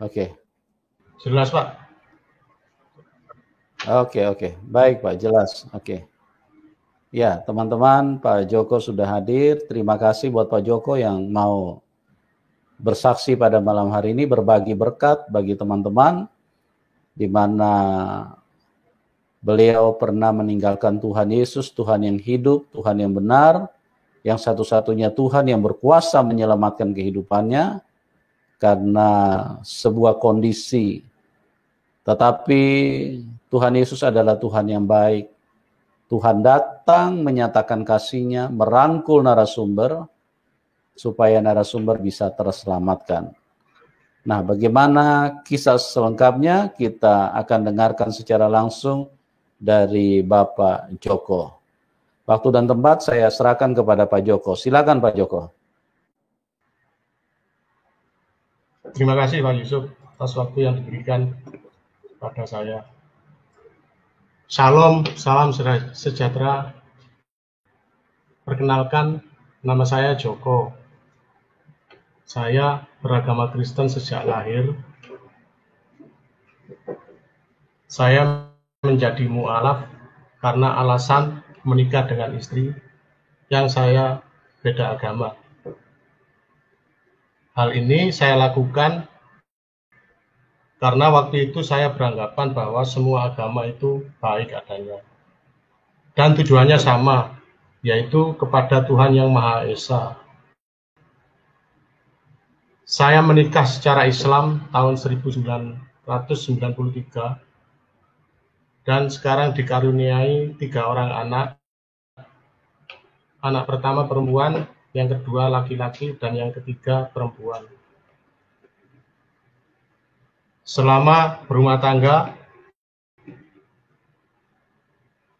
Oke. Jelas, Pak. Oke. Baik, Pak, jelas. Oke. Ya, teman-teman, Pak Joko sudah hadir. Terima kasih buat Pak Joko yang mau bersaksi pada malam hari ini, berbagi berkat bagi teman-teman, di mana beliau pernah meninggalkan Tuhan Yesus, Tuhan yang hidup, Tuhan yang benar, yang satu-satunya Tuhan yang berkuasa menyelamatkan kehidupannya karena sebuah kondisi. Tetapi Tuhan Yesus adalah Tuhan yang baik. Tuhan datang menyatakan kasih-Nya, merangkul narasumber, supaya narasumber bisa terselamatkan. Nah, bagaimana kisah selengkapnya kita akan dengarkan secara langsung dari Bapak Joko. Waktu dan tempat saya serahkan kepada Pak Joko. Silakan Pak Joko. Terima kasih Pak Yusuf atas waktu yang diberikan pada saya. Salam sejahtera. Perkenalkan, nama saya Joko. Saya beragama Kristen sejak lahir. Saya menjadi mu'alaf karena alasan menikah dengan istri yang saya beda agama. Hal ini saya lakukan karena waktu itu saya beranggapan bahwa semua agama itu baik adanya. Dan tujuannya sama, yaitu kepada Tuhan Yang Maha Esa. Saya menikah secara Islam tahun 1993 dan sekarang dikaruniai 3 orang anak. Anak pertama perempuan, yang kedua laki-laki, dan yang ketiga perempuan. Selama berumah tangga,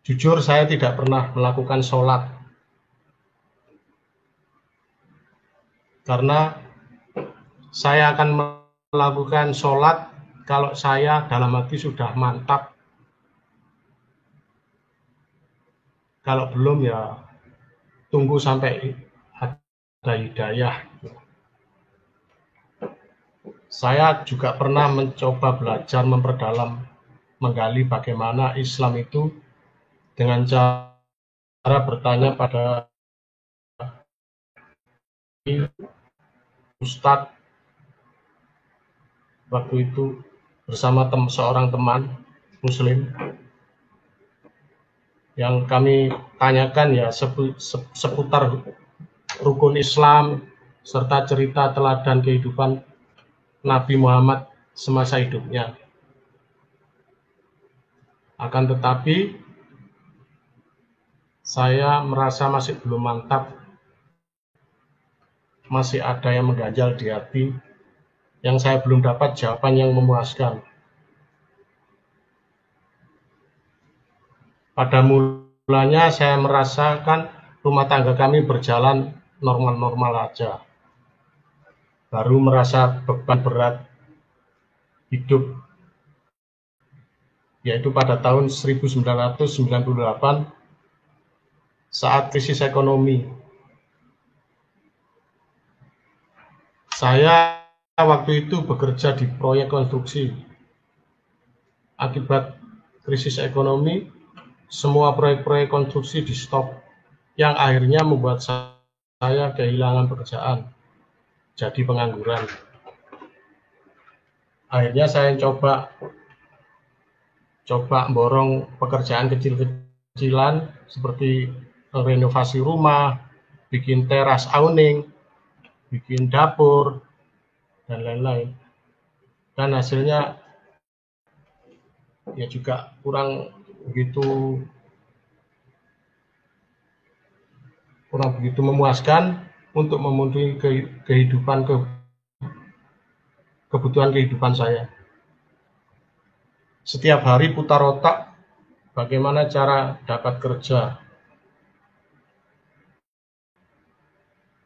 jujur saya tidak pernah melakukan sholat. Karena saya akan melakukan sholat kalau saya dalam hati sudah mantap. Kalau belum ya tunggu sampai ada hidayah. Saya juga pernah mencoba belajar memperdalam, menggali bagaimana Islam itu dengan cara bertanya pada Ustadz waktu itu bersama seorang teman Muslim yang kami tanyakan ya seputar rukun Islam serta cerita teladan kehidupan Nabi Muhammad semasa hidupnya. Akan tetapi saya merasa masih belum mantap, masih ada yang mengganjal di hati, yang saya belum dapat jawaban yang memuaskan. Pada mulanya saya merasakan rumah tangga kami berjalan normal-normal aja. Baru merasa beban berat hidup, yaitu pada tahun 1998 saat krisis ekonomi. Saya waktu itu bekerja di proyek konstruksi. Akibat krisis ekonomi, semua proyek-proyek konstruksi di stop, yang akhirnya membuat saya kehilangan pekerjaan, jadi pengangguran. Akhirnya saya coba borong pekerjaan kecil-kecilan seperti renovasi rumah, bikin teras awning, bikin dapur, dan lain-lain. Dan hasilnya ya juga kurang begitu memuaskan untuk memenuhi kebutuhan kehidupan saya. Setiap hari putar otak bagaimana cara dapat kerja.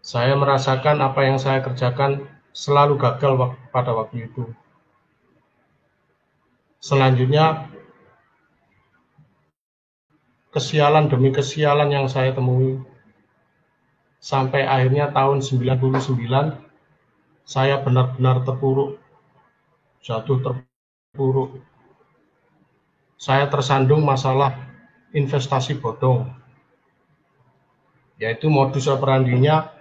Saya merasakan apa yang saya kerjakan selalu gagal pada waktu itu. Selanjutnya, kesialan demi kesialan yang saya temui. Sampai akhirnya tahun 99, saya benar-benar terpuruk. jatuh terpuruk. Saya tersandung masalah investasi bodong, yaitu modus operandinya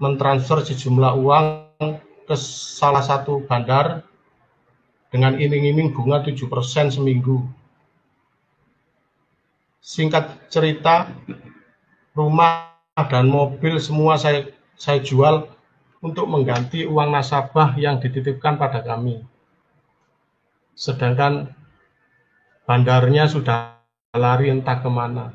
mentransfer sejumlah uang ke salah satu bandar dengan iming-iming bunga 7% seminggu. Singkat cerita, rumah dan mobil semua saya jual untuk mengganti uang nasabah yang dititipkan pada kami. Sedangkan bandarnya sudah lari entah kemana.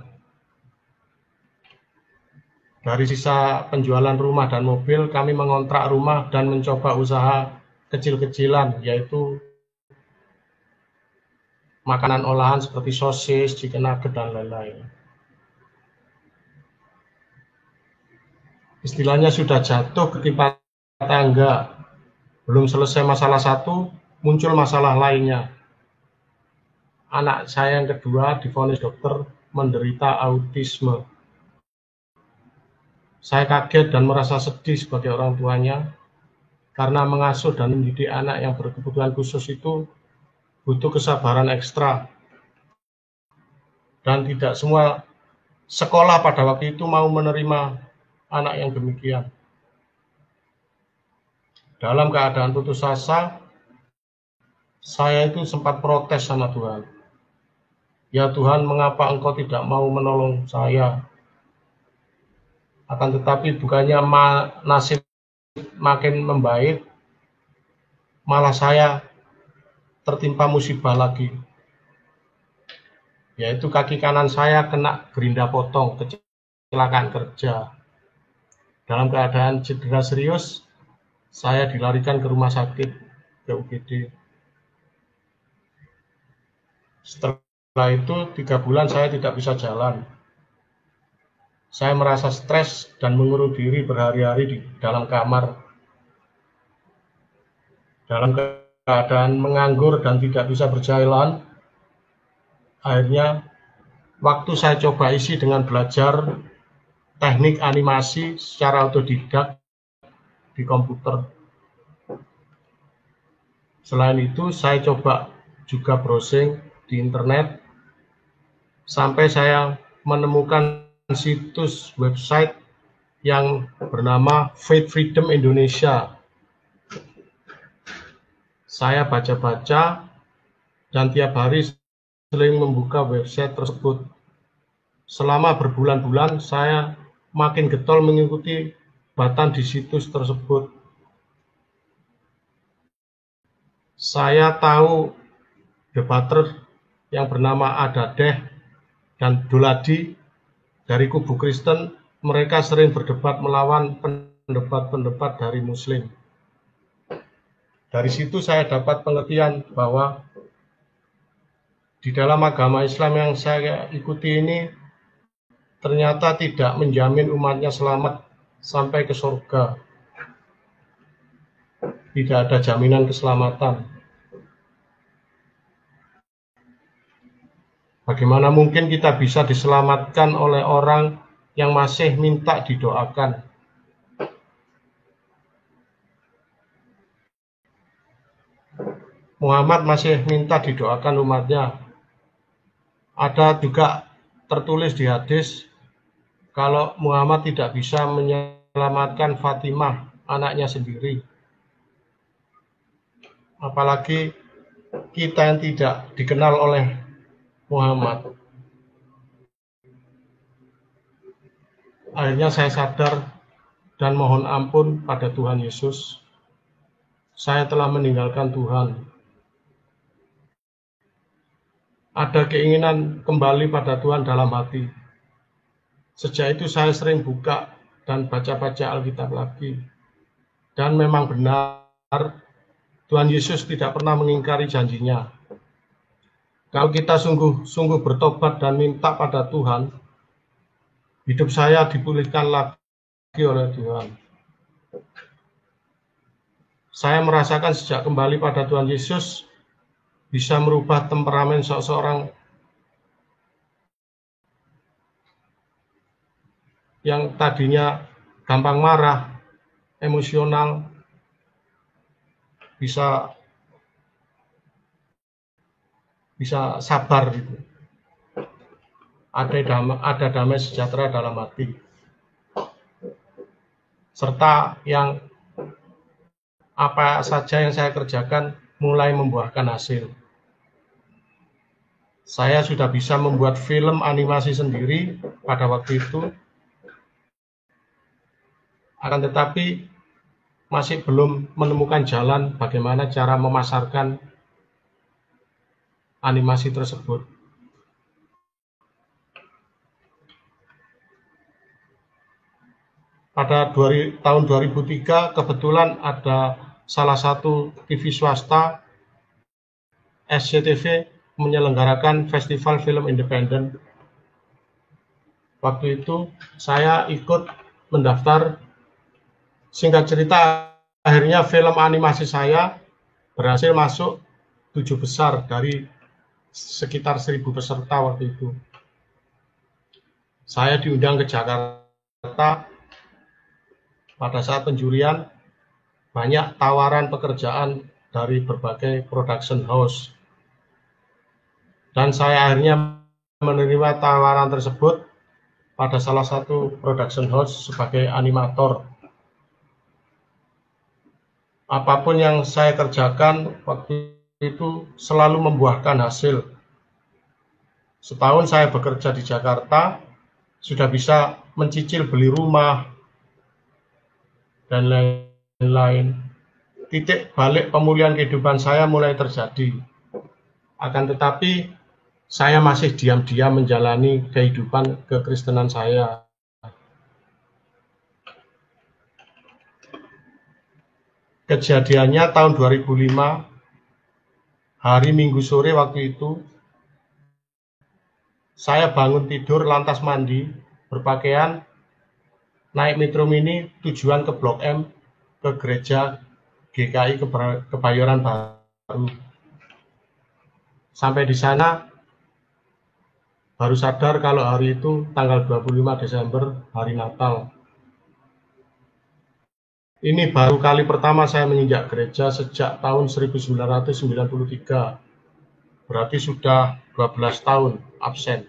Dari sisa penjualan rumah dan mobil, kami mengontrak rumah dan mencoba usaha kecil-kecilan, yaitu makanan olahan seperti sosis, chicken nugget, dan lain-lain. Istilahnya sudah jatuh ketimpa tangga. Belum selesai masalah satu, muncul masalah lainnya. Anak saya yang kedua divonis dokter menderita autisme. Saya kaget dan merasa sedih sebagai orang tuanya, karena mengasuh dan mendidik anak yang berkebutuhan khusus itu butuh kesabaran ekstra. Dan tidak semua sekolah pada waktu itu mau menerima anak yang demikian. Dalam keadaan putus asa, saya itu sempat protes sama Tuhan. Ya Tuhan, mengapa Engkau tidak mau menolong saya? Akan tetapi bukannya nasib makin membaik, malah saya tertimpa musibah lagi. Yaitu kaki kanan saya kena gerinda potong, kecelakaan kerja. Dalam keadaan cedera serius, saya dilarikan ke rumah sakit, ke UGD. Setelah itu 3 bulan saya tidak bisa jalan. Saya merasa stres dan mengurung diri berhari-hari di dalam kamar. Dalam keadaan menganggur dan tidak bisa berjalan, akhirnya waktu saya coba isi dengan belajar teknik animasi secara otodidak di komputer. Selain itu, saya coba juga browsing di internet sampai saya menemukan situs website yang bernama Faith Freedom Indonesia. Saya baca-baca dan tiap hari sering membuka website tersebut. Selama berbulan-bulan saya makin getol mengikuti batan di situs tersebut. Saya tahu debater yang bernama Adadeh dan Doladi dari kubu Kristen, mereka sering berdebat melawan pendebat-pendebat dari Muslim. Dari situ saya dapat pengertian bahwa di dalam agama Islam yang saya ikuti ini ternyata tidak menjamin umatnya selamat sampai ke surga. Tidak ada jaminan keselamatan. Bagaimana mungkin kita bisa diselamatkan oleh orang yang masih minta didoakan? Muhammad masih minta didoakan umatnya. Ada juga tertulis di hadis kalau Muhammad tidak bisa menyelamatkan Fatimah, anaknya sendiri. Apalagi kita yang tidak dikenal oleh Muhammad. Akhirnya saya sadar dan mohon ampun pada Tuhan Yesus. Saya telah meninggalkan Tuhan. Ada keinginan kembali pada Tuhan dalam hati. Sejak itu saya sering buka dan baca-baca Alkitab lagi. Dan memang benar, Tuhan Yesus tidak pernah mengingkari janjinya. Kalau kita sungguh-sungguh bertobat dan minta pada Tuhan, hidup saya dipulihkan lagi oleh Tuhan. Saya merasakan sejak kembali pada Tuhan Yesus, bisa merubah temperamen seseorang yang tadinya gampang marah, emosional, bisa bisa sabar gitu. Ada damai sejahtera dalam hati. Serta yang apa saja yang saya kerjakan mulai membuahkan hasil. Saya sudah bisa membuat film animasi sendiri pada waktu itu, akan tetapi masih belum menemukan jalan bagaimana cara memasarkan animasi tersebut. Pada tahun 2003 kebetulan ada salah satu TV swasta, SCTV, menyelenggarakan festival film independen. Waktu itu saya ikut mendaftar. Singkat cerita, akhirnya film animasi saya berhasil masuk 7 besar dari sekitar 1.000 peserta waktu itu. Saya diundang ke Jakarta. Pada saat penjurian, banyak tawaran pekerjaan dari berbagai production house. Dan saya akhirnya menerima tawaran tersebut pada salah satu production house sebagai animator. Apapun yang saya kerjakan waktu itu selalu membuahkan hasil. Setahun saya bekerja di Jakarta, sudah bisa mencicil beli rumah, dan lain-lain. Titik balik pemulihan kehidupan saya mulai terjadi. Akan tetapi, saya masih diam-diam menjalani kehidupan kekristenan saya. Kejadiannya tahun 2005, hari Minggu sore waktu itu, saya bangun tidur lantas mandi, berpakaian, naik Metro Mini tujuan ke Blok M, ke gereja GKI Kebayoran Baru. Sampai di sana, baru sadar kalau hari itu tanggal 25 Desember, hari Natal. Ini baru kali pertama saya menginjak gereja sejak tahun 1993. Berarti sudah 12 tahun absen.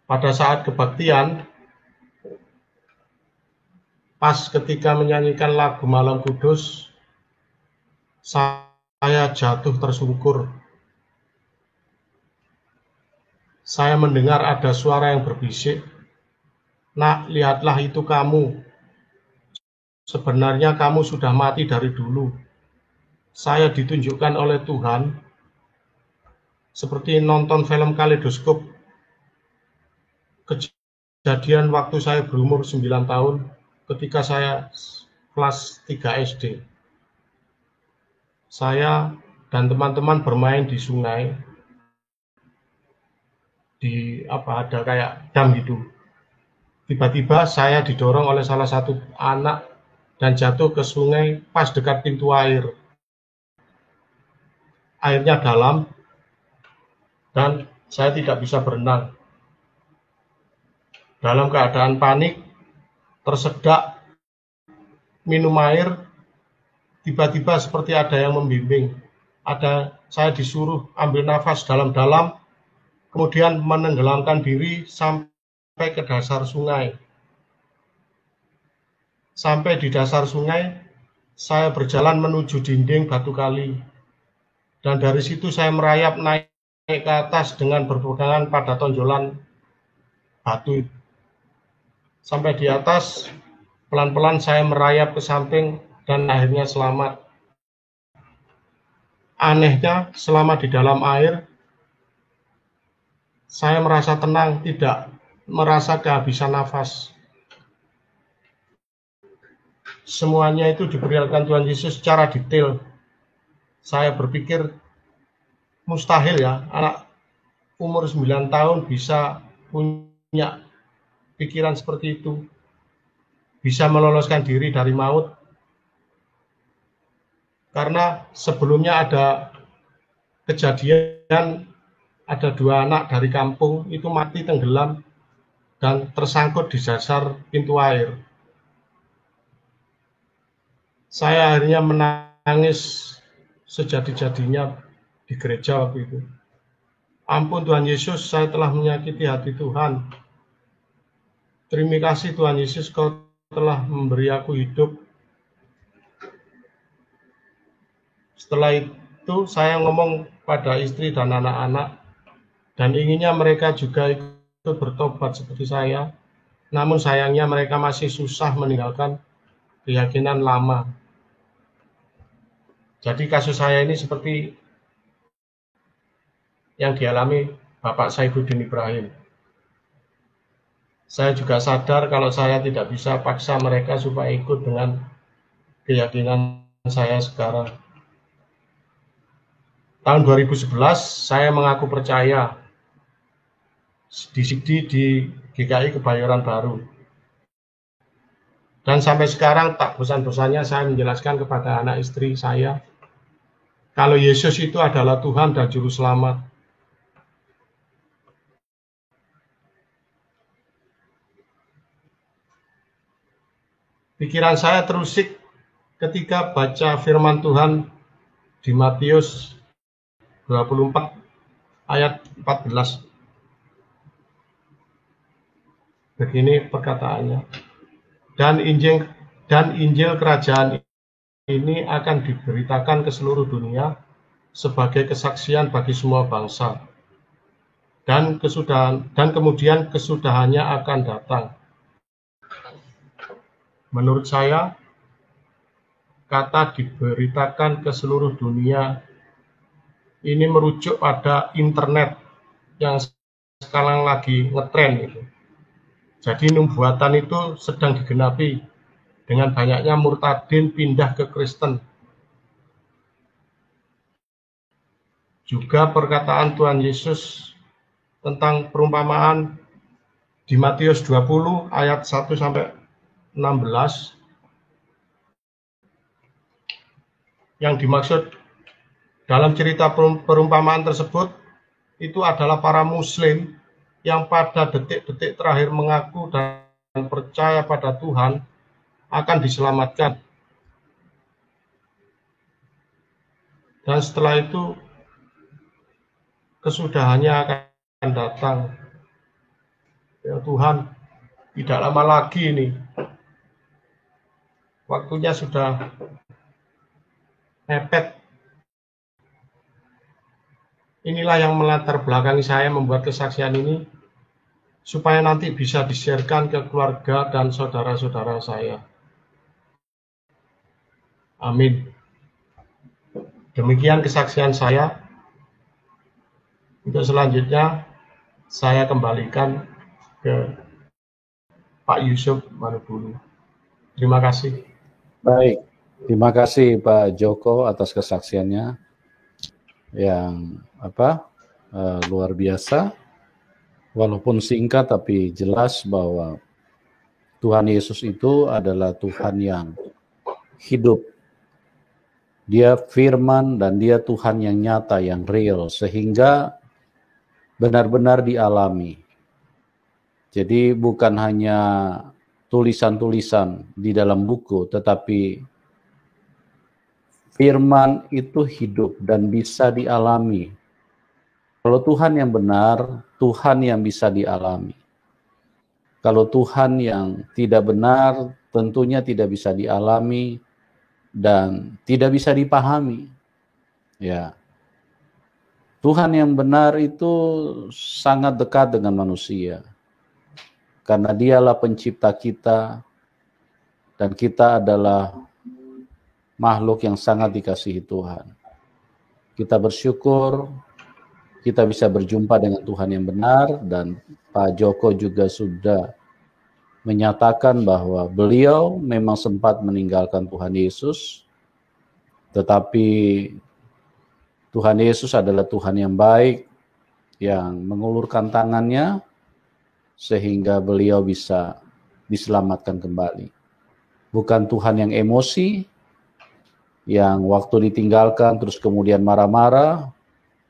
Pada saat kebaktian, pas ketika menyanyikan lagu Malam Kudus, saya jatuh tersungkur. Saya mendengar ada suara yang berbisik, "Nak, lihatlah itu kamu. Sebenarnya kamu sudah mati dari dulu." Saya ditunjukkan oleh Tuhan seperti nonton film kaleidoskop. Kejadian waktu saya berumur 9 tahun ketika saya kelas 3 SD. Saya dan teman-teman bermain di sungai. Ada kayak dam gitu. Tiba-tiba saya didorong oleh salah satu anak dan jatuh ke sungai pas dekat pintu air. Airnya dalam dan saya tidak bisa berenang. Dalam keadaan panik, tersedak, minum air, tiba-tiba seperti ada yang membimbing. Saya disuruh ambil nafas dalam-dalam, kemudian menenggelamkan diri sampai ke dasar sungai. Sampai di dasar sungai, saya berjalan menuju dinding batu kali. Dan dari situ saya merayap naik ke atas dengan berpegangan pada tonjolan batu. Sampai di atas, pelan-pelan saya merayap ke samping dan akhirnya selamat. Anehnya, selama di dalam air, saya merasa tenang, tidak merasa kehabisan nafas. Semuanya itu diperlihatkan Tuhan Yesus secara detail. Saya berpikir, mustahil ya, anak umur 9 tahun bisa punya pikiran seperti itu. Bisa meloloskan diri dari maut. Karena sebelumnya ada kejadian, ada 2 anak dari kampung itu mati tenggelam dan tersangkut di dasar pintu air. Saya akhirnya menangis sejadi-jadinya di gereja waktu itu. Ampun Tuhan Yesus, saya telah menyakiti hati Tuhan. Terima kasih Tuhan Yesus, Kau telah memberi aku hidup. Setelah itu saya ngomong pada istri dan anak-anak, dan inginnya mereka juga ikut bertobat seperti saya. Namun sayangnya mereka masih susah meninggalkan keyakinan lama. Jadi kasus saya ini seperti yang dialami Bapak Saifuddin Ibrahim. Saya juga sadar kalau saya tidak bisa paksa mereka supaya ikut dengan keyakinan saya sekarang. Tahun 2011 saya mengaku percaya di GKI Kebayoran Baru. Dan sampai sekarang tak bosan-bosannya saya menjelaskan kepada anak istri saya kalau Yesus itu adalah Tuhan dan Juru Selamat. Pikiran saya terusik ketika baca firman Tuhan di Matius 24 ayat 14. Begini perkataannya. Dan Injil kerajaan ini akan diberitakan ke seluruh dunia sebagai kesaksian bagi semua bangsa. Dan kemudian kesudahannya akan datang. Menurut saya, kata diberitakan ke seluruh dunia ini merujuk pada internet yang sekarang lagi ngetren gitu. Jadi nubuatan itu sedang digenapi dengan banyaknya murtadin pindah ke Kristen. Juga perkataan Tuhan Yesus tentang perumpamaan di Matius 20 ayat 1 sampai 16 yang dimaksud dalam cerita perumpamaan tersebut itu adalah para muslim yang pada detik-detik terakhir mengaku dan percaya pada Tuhan akan diselamatkan. Dan setelah itu kesudahannya akan datang. Ya Tuhan, tidak lama lagi ini. Waktunya sudah mepet. Inilah yang melatar belakangi saya membuat kesaksian ini, supaya nanti bisa di-sharekan ke keluarga dan saudara-saudara saya. Amin. Demikian kesaksian saya. Untuk selanjutnya, saya kembalikan ke Pak Yusuf Manubulu. Terima kasih. Baik, terima kasih Pak Joko atas kesaksiannya yang luar biasa. Walaupun singkat tapi jelas bahwa Tuhan Yesus itu adalah Tuhan yang hidup. Dia firman dan dia Tuhan yang nyata, yang real, sehingga benar-benar dialami. Jadi bukan hanya tulisan-tulisan di dalam buku, tetapi firman itu hidup dan bisa dialami. Kalau Tuhan yang benar, Tuhan yang bisa dialami. Kalau Tuhan yang tidak benar, tentunya tidak bisa dialami dan tidak bisa dipahami. Ya. Tuhan yang benar itu sangat dekat dengan manusia. Karena dialah pencipta kita dan kita adalah makhluk yang sangat dikasihi Tuhan. Kita bersyukur kita bisa berjumpa dengan Tuhan yang benar, dan Pak Joko juga sudah menyatakan bahwa beliau memang sempat meninggalkan Tuhan Yesus, tetapi Tuhan Yesus adalah Tuhan yang baik, yang mengulurkan tangannya, sehingga beliau bisa diselamatkan kembali. Bukan Tuhan yang emosi, yang waktu ditinggalkan terus kemudian marah-marah,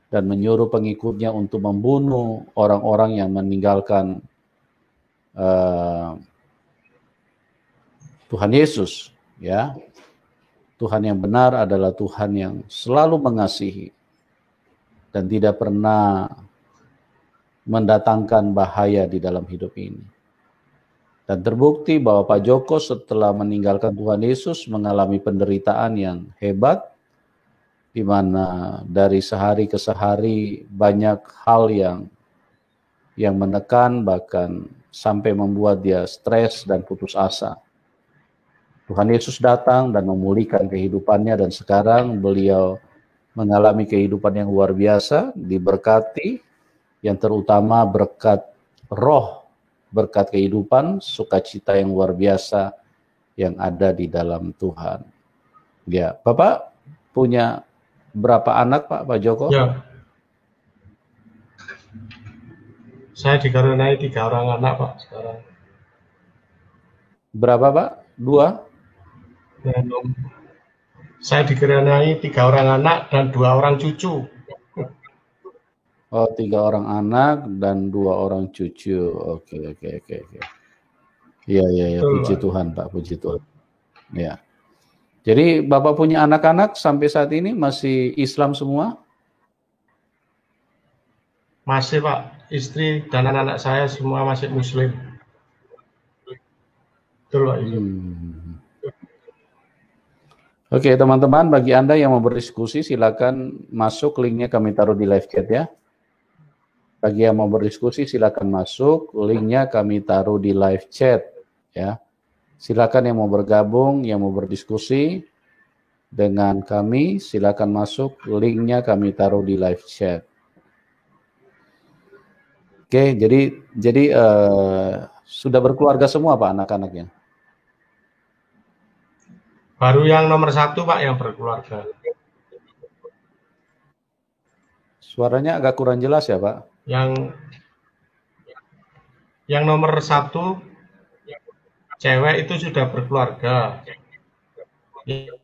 dan menyuruh pengikutnya untuk membunuh orang-orang yang meninggalkan Tuhan Yesus, ya. Tuhan yang benar adalah Tuhan yang selalu mengasihi dan tidak pernah mendatangkan bahaya di dalam hidup ini. Dan terbukti bahwa Pak Joko setelah meninggalkan Tuhan Yesus mengalami penderitaan yang hebat, di mana dari sehari ke sehari banyak hal yang menekan, bahkan sampai membuat dia stres dan putus asa. Tuhan Yesus datang dan memulihkan kehidupannya, dan sekarang beliau mengalami kehidupan yang luar biasa, diberkati, yang terutama berkat roh, berkat kehidupan, sukacita yang luar biasa yang ada di dalam Tuhan. Ya, Bapak punya berapa anak, Pak Joko? Ya, saya dikaruniai 3 orang anak, Pak, sekarang. Berapa, Pak? 2? Dan saya dikaruniai 3 orang anak dan 2 orang cucu. Oh, 3 orang anak dan 2 orang cucu. Oke. Iya, puji Pak. Tuhan, Pak, puji Tuhan. Ya. Jadi Bapak punya anak-anak sampai saat ini masih Islam semua? Masih, Pak. Istri dan anak-anak saya semua masih Muslim. Betul, Pak Yusuf. Oke, teman-teman, bagi Anda yang mau berdiskusi, silakan masuk, linknya kami taruh di live chat ya. Bagi yang mau berdiskusi, silakan masuk, linknya kami taruh di live chat ya. Silakan yang mau bergabung, yang mau berdiskusi dengan kami, silakan masuk, linknya kami taruh di live chat. Oke, jadi sudah berkeluarga semua, Pak, anak-anaknya? Baru yang nomor 1, Pak, yang berkeluarga. Suaranya agak kurang jelas ya, Pak? Yang nomor 1 cewek itu sudah berkeluarga.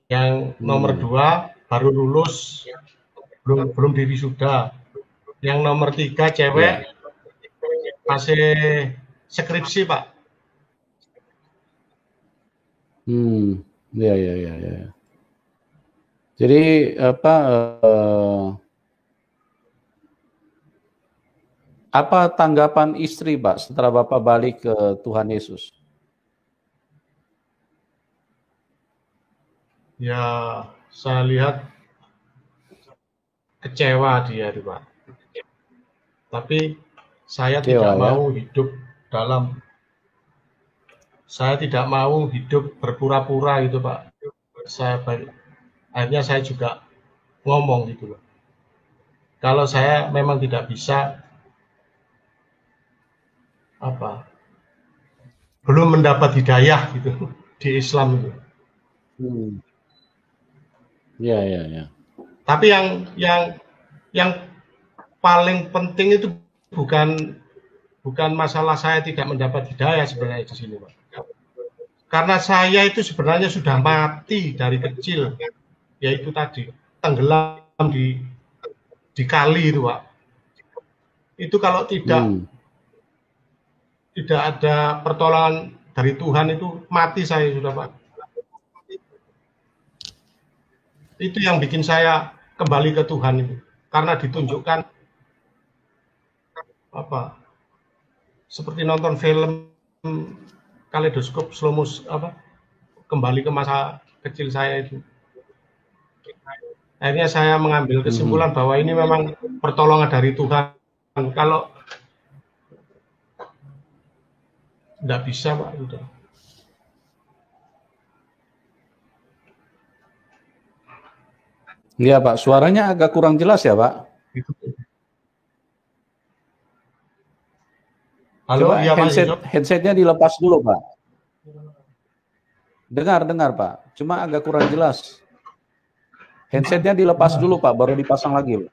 Yang nomor 2 baru lulus, belum diwisuda. Yang nomor 3 cewek masih skripsi, Pak. Ya. Jadi apa tanggapan istri, Pak, setelah Bapak balik ke Tuhan Yesus? Ya, saya lihat kecewa dia, Pak. Tapi saya tidak mau hidup dalam, saya tidak mau hidup berpura-pura gitu, Pak. Akhirnya saya juga ngomong gitu loh. Kalau saya memang tidak bisa belum mendapat hidayah gitu di Islam itu. Ya. Tapi yang paling penting itu bukan masalah saya tidak mendapat hidayah sebenarnya di sini, Pak. Karena saya itu sebenarnya sudah mati dari kecil, yaitu tadi tenggelam di kali itu, Pak. Itu kalau tidak ada pertolongan dari Tuhan itu mati saya sudah, Pak. Itu yang bikin saya kembali ke Tuhan itu, karena ditunjukkan seperti nonton film kaleidoskop slow motion, kembali ke masa kecil saya itu. Akhirnya saya mengambil kesimpulan bahwa ini memang pertolongan dari Tuhan. Kalau nggak bisa, Pak, udah. Iya, Pak, suaranya agak kurang jelas ya, Pak. Halo, coba iya, headsetnya dilepas dulu, Pak. Dengar, Pak. Cuma agak kurang jelas. Headsetnya dilepas dulu, Pak, baru dipasang lagi.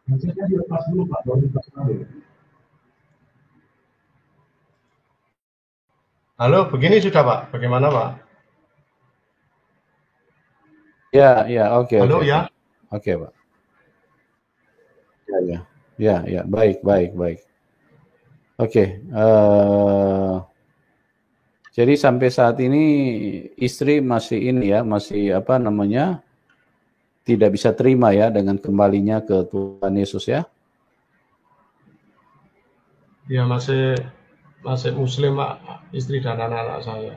Halo, begini sudah, Pak. Bagaimana, Pak? Ya, oke. Halo, ya. Oke, Pak. Ya, baik. Oke. Jadi sampai saat ini istri masih tidak bisa terima ya dengan kembalinya ke Tuhan Yesus ya? Ya masih Muslim Pak, istri dan anak-anak saya.